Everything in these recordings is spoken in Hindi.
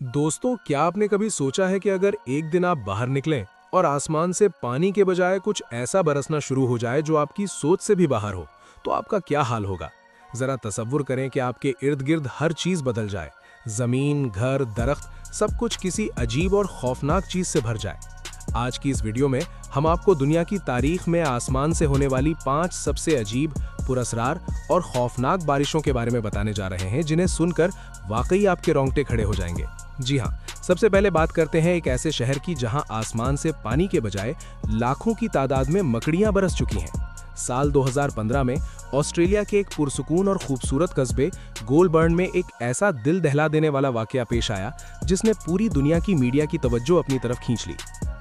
दोस्तों, क्या आपने कभी सोचा है कि अगर एक दिन आप बाहर निकलें और आसमान से पानी के बजाय कुछ ऐसा बरसना शुरू हो जाए जो आपकी सोच से भी बाहर हो, तो आपका क्या हाल होगा। जरा तसव्वुर करें कि आपके इर्द गिर्द हर चीज बदल जाए। जमीन, घर, दरख्त, सब कुछ किसी अजीब और खौफनाक चीज से भर जाए। आज की इस वीडियो में हम आपको दुनिया की तारीख में आसमान से होने वाली 5 सबसे अजीब, पुरअसरार और खौफनाक बारिशों के बारे में बताने जा रहे हैं, जिन्हें सुनकर वाकई आपके रोंगटे खड़े हो जाएंगे। जी हाँ, सबसे पहले बात करते हैं एक ऐसे शहर की जहां आसमान से पानी के बजाय लाखों की तादाद में मकड़ियां बरस चुकी हैं। साल 2015 में ऑस्ट्रेलिया के एक पुरसुकून और खूबसूरत कस्बे गोलबर्न में एक ऐसा दिल दहला देने वाला वाकया पेश आया जिसने पूरी दुनिया की मीडिया की तवज्जो अपनी तरफ खींच ली।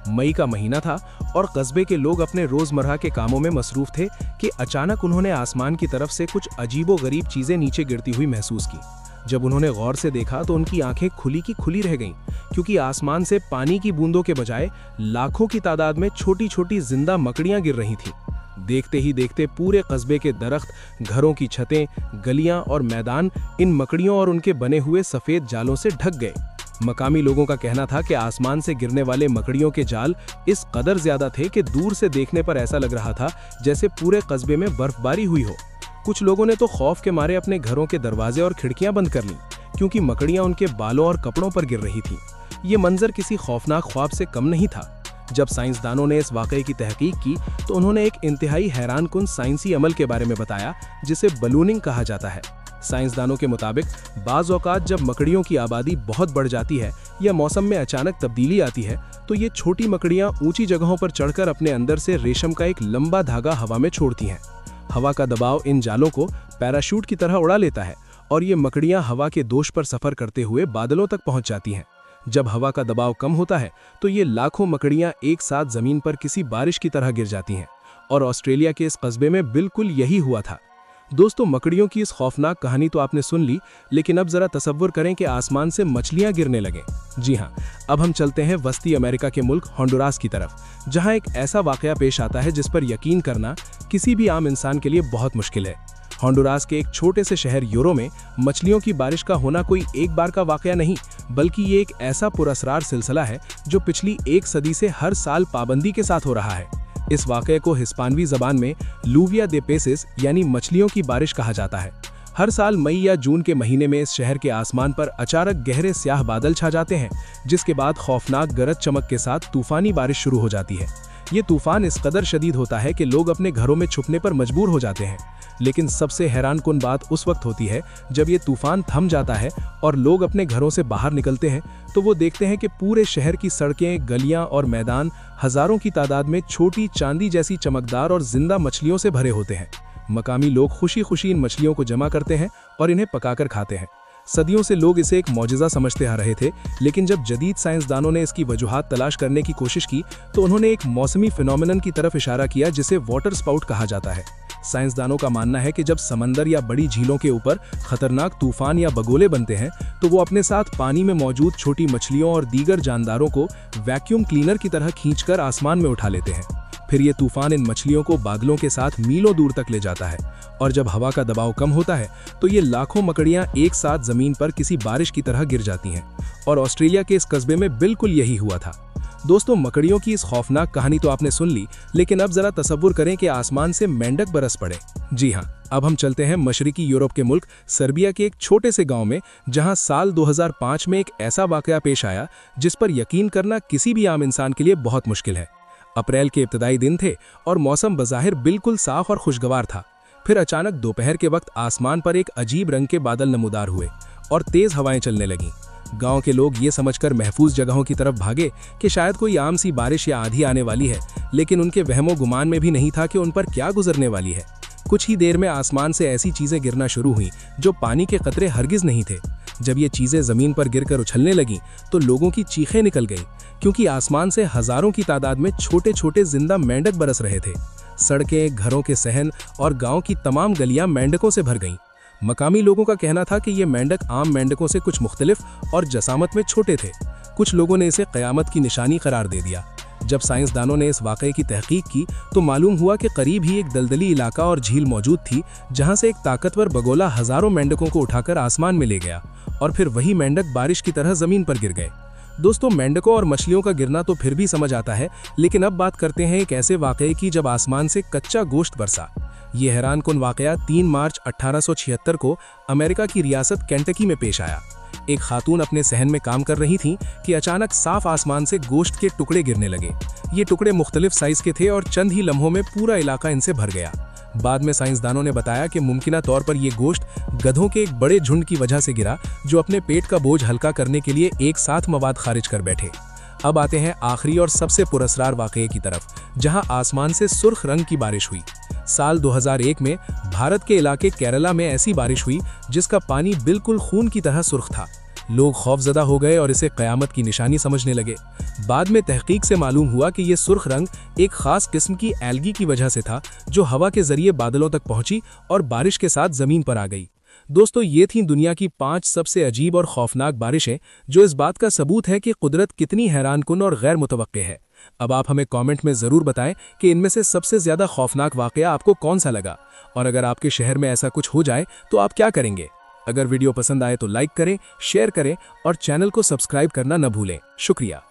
मई का महीना था और कस्बे के लोग अपने रोजमर्रा के कामों में मसरूफ थे कि अचानक उन्होंने आसमान की तरफ से कुछ अजीबोगरीब चीजें नीचे गिरती हुई महसूस की। जब उन्होंने गौर से देखा तो उनकी आंखें खुली की खुली रह गईं, क्योंकि आसमान से पानी की बूंदों के बजाय लाखों की तादाद में छोटी छोटी जिंदा मकड़ियां गिर रही थीं। देखते ही देखते पूरे कस्बे के दरख्त, घरों की छतें, गलियां और मैदान इन मकड़ियों और उनके बने हुए सफेद जालों से ढक गए। मकामी लोगों का कहना था कि आसमान से गिरने वाले मकड़ियों के जाल इस कदर ज्यादा थे कि दूर से देखने पर ऐसा लग रहा था जैसे पूरे कस्बे में बर्फबारी हुई हो। कुछ लोगों ने तो खौफ के मारे अपने घरों के दरवाजे और खिड़कियां बंद कर लीं, क्योंकि मकड़ियां उनके बालों और कपड़ों पर गिर रही थीं। ये मंजर किसी खौफनाक ख्वाब से कम नहीं था। जब साइंसदानों ने इस वाकये की तहकीक की तो उन्होंने एक इंतहाई हैरानकुन साइंसी अमल के बारे में बताया, जिसे बलूनिंग कहा जाता है। साइंसदानों के मुताबिक बाज़ औक़ात जब मकड़ियों की आबादी बहुत बढ़ जाती है या मौसम में अचानक तब्दीली आती है, तो ये छोटी मकड़ियां ऊंची जगहों पर चढ़कर अपने अंदर से रेशम का एक लंबा धागा हवा में छोड़ती हैं। हवा का दबाव इन जालों को पैराशूट की तरह उड़ा लेता है और ये मकड़ियां हवा के दोष पर सफर करते हुए बादलों तक पहुंच जाती हैं। जब हवा का दबाव कम होता है तो ये लाखों मकड़ियां एक साथ जमीन पर किसी बारिश की तरह गिर जाती हैं, और ऑस्ट्रेलिया के इस कस्बे में बिल्कुल यही हुआ था। दोस्तों, मकड़ियों की इस खौफनाक कहानी तो आपने सुन ली, लेकिन अब जरा तसव्वुर करें कि आसमान से मछलियां गिरने लगें। जी हाँ, अब हम चलते हैं वस्ती अमेरिका के मुल्क होंडुरास की तरफ, जहां एक ऐसा वाकया पेश आता है जिस पर यकीन करना किसी भी आम इंसान के लिए बहुत मुश्किल है। होंडुरास के एक छोटे से शहर यूरो में मछलियों की बारिश का होना कोई एक बार का वाकया नहीं, बल्कि ये एक ऐसा पुरअसरार सिलसिला है जो पिछली 1 सदी से हर साल पाबंदी के साथ हो रहा है। इस वाकये को हिस्पानवी जबान में लूविया दे पेसिस यानी मछलियों की बारिश कहा जाता है। हर साल मई या जून के महीने में इस शहर के आसमान पर अचानक गहरे स्याह बादल छा जाते हैं, जिसके बाद खौफनाक गरज चमक के साथ तूफानी बारिश शुरू हो जाती है। ये तूफान इस कदर शदीद होता है कि लोग अपने घरों में छुपने पर मजबूर हो जाते हैं। लेकिन सबसे हैरानकुन बात उस वक्त होती है जब ये तूफान थम जाता है और लोग अपने घरों से बाहर निकलते हैं, तो वो देखते हैं कि पूरे शहर की सड़कें, गलियां और मैदान हजारों की तादाद में छोटी चांदी जैसी चमकदार और जिंदा मछलियों से भरे होते हैं। मकामी लोग खुशी खुशी इन मछलियों को जमा करते हैं और इन्हें पकाकर खाते हैं। सदियों से लोग इसे एक मौजज़ा समझते आ रहे थे, लेकिन जब जदीद साइंसदानों ने इसकी वजूहात तलाश करने की कोशिश की तो उन्होंने एक मौसमी फिनोमिनन की तरफ इशारा किया जिसे वाटर स्पाउट कहा जाता है। साइंसदानों का मानना है कि जब समंदर या बड़ी झीलों के ऊपर खतरनाक तूफान या बगोले बनते हैं तो वो अपने साथ पानी में मौजूद छोटी मछलियों और दीगर जानदारों को वैक्यूम क्लीनर की तरह खींचकर आसमान में उठा लेते हैं। फिर ये तूफान इन मछलियों को बादलों के साथ मीलों दूर तक ले जाता है, और जब हवा का दबाव कम होता है तो ये लाखों मकड़ियां एक साथ जमीन पर किसी बारिश की तरह गिर जाती हैं। और ऑस्ट्रेलिया के इस कस्बे में बिल्कुल यही हुआ था। दोस्तों, मकड़ियों की इस खौफनाक कहानी तो आपने सुन ली, लेकिन अब जरा तसव्वुर करें कि आसमान से मेंढक बरस पड़े। जी हाँ, अब हम चलते हैं मशरिकी यूरोप के मुल्क सर्बिया के एक छोटे से गांव में, जहां साल 2005 में एक ऐसा वाकया पेश आया जिस पर यकीन करना किसी भी आम इंसान के लिए बहुत मुश्किल है। अप्रैल के इब्तदाई दिन थे और मौसम बज़ाहिर बिल्कुल साफ और खुशगवार था। फिर अचानक दोपहर के वक्त आसमान पर एक अजीब रंग के बादल नमूदार हुए और तेज हवाएं चलने लगीं। गांव के लोग ये समझकर महफूज जगहों की तरफ भागे कि शायद कोई आम सी बारिश या आंधी आने वाली है, लेकिन उनके वहमो गुमान में भी नहीं था कि उन पर क्या गुजरने वाली है। कुछ ही देर में आसमान से ऐसी चीजें गिरना शुरू हुईं जो पानी के कतरे हरगिज नहीं थे। जब ये चीजें जमीन पर गिरकर उछलने लगीं तो लोगों की चीखें निकल गईं, क्योंकि आसमान से हजारों की तादाद में छोटे छोटे जिंदा मेंढक बरस रहे थे। सड़कें, घरों के सहन और गांव की तमाम गलियां मेंढकों से भर गईं। मकामी लोगों का कहना था कि ये मेंढक आम मेंढकों से कुछ मुख्तलिफ और जसामत में छोटे थे। कुछ लोगों ने इसे क़यामत की निशानी करार दे दिया। जब साइंसदानों ने इस वाकये की तहकीक की तो मालूम हुआ कि करीब ही एक दलदली इलाका और झील मौजूद थी, जहां से एक ताकतवर बगोला हजारों मेंढकों को उठाकर आसमान में ले गया और फिर वही मेंढक बारिश की तरह जमीन पर गिर गए। दोस्तों, मेंढकों और मछलियों का गिरना तो फिर भी समझ आता है, लेकिन अब बात करते हैं एक ऐसे वाकये की जब आसमान से कच्चा गोश्त बरसा। ये हैरानकुन वाकया 3 मार्च 1876 को अमेरिका की रियासत केंटकी में पेश आया। एक खातून अपने सहन में काम कर रही थी कि अचानक साफ आसमान से गोश्त के टुकड़े गिरने लगे। ये टुकड़े मुख्तलिफ साइज के थे और चंद ही लम्हों में पूरा इलाका इनसे भर गया। बाद में साइंसदानों ने बताया कि मुमकिना तौर पर यह गोश्त गधों के एक बड़े झुंड की वजह से गिरा, जो अपने पेट का बोझ हल्का करने के लिए एक साथ मवाद खारिज कर बैठे। अब आते हैं आखिरी और सबसे पुरस्कार वाकये की तरफ, जहां आसमान से सुर्ख रंग की बारिश हुई। साल 2001 में भारत के इलाके केरला में ऐसी बारिश हुई जिसका पानी बिल्कुल खून की तरह सुर्ख था। लोग खौफजदा हो गए और इसे कयामत की निशानी समझने लगे। बाद में तहकीक से मालूम हुआ कि यह सुर्ख रंग एक खास किस्म की एल्गी की वजह से था, जो हवा के जरिए बादलों तक पहुंची और बारिश के साथ जमीन पर आ गई। दोस्तों, ये थीं दुनिया की 5 सबसे अजीब और खौफनाक बारिशें, जो इस बात का सबूत है कि कुदरत कितनी हैरानकुन और गैर मुतवक्के है। अब आप हमें कमेंट में जरूर बताएं कि इनमें से सबसे ज्यादा खौफनाक वाकया आपको कौन सा लगा, और अगर आपके शहर में ऐसा कुछ हो जाए तो आप क्या करेंगे। अगर वीडियो पसंद आए तो लाइक करें, शेयर करें और चैनल को सब्सक्राइब करना न भूलें। शुक्रिया।